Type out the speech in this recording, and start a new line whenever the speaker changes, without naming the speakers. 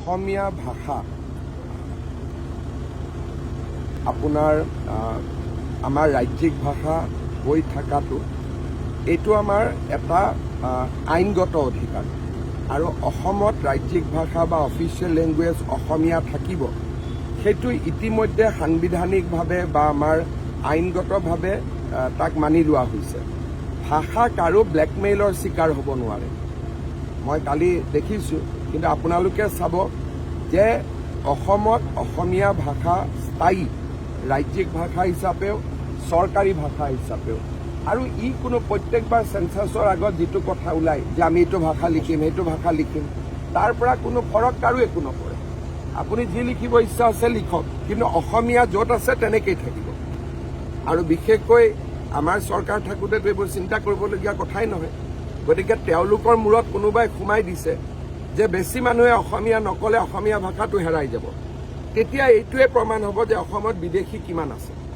অসমীয়া ভাষা আপোনাৰ আমাৰ ৰাজ্যিক ভাষা হৈ থকাটো এইটো আমাৰ এটা আইনগত অধিকাৰ আৰু অসমত ৰাজ্যিক ভাষা বা অফিচিয়েল লেংগুৱেজ অসমীয়া থাকিব সেইটো ইতিমধ্যে সাংবিধানিকভাৱে বা আমাৰ আইনগতভাৱে তাক মানি লোৱা হৈছে। ভাষা কাৰো ব্লেকমেইলৰ চিকাৰ হ'ব নোৱাৰে। মই কালি দেখিছোঁ, কিন্তু আপোনালোকে চাব যে অসমত অসমীয়া ভাষা স্থায়ী ৰাজ্যিক ভাষা হিচাপেও চৰকাৰী ভাষা হিচাপেও আৰু ই কোনো প্ৰত্যেকবাৰ চেঞ্চাছৰ আগত যিটো কথা ওলায় যে আমি এইটো ভাষা লিখিম সেইটো ভাষা লিখিম তাৰ পৰা কোনো ফৰক কাৰো একো নপৰে। আপুনি যি লিখিব ইচ্ছা আছে লিখক, কিন্তু অসমীয়া য'ত আছে তেনেকেই থাকিব। আৰু বিশেষকৈ আমাৰ চৰকাৰ থাকোঁতেতো এইবোৰ চিন্তা কৰিবলগীয়া কথাই নহয়। গতিকে তেওঁলোকৰ মূৰত কোনোবাই সোমাই দিছে যে বেছি মানুহে অসমীয়া নক'লে অসমীয়া ভাষাটো হেৰাই যাব। তেতিয়া এইটোৱে প্ৰমাণ হ'ব যে অসমত বিদেশী কিমান আছে।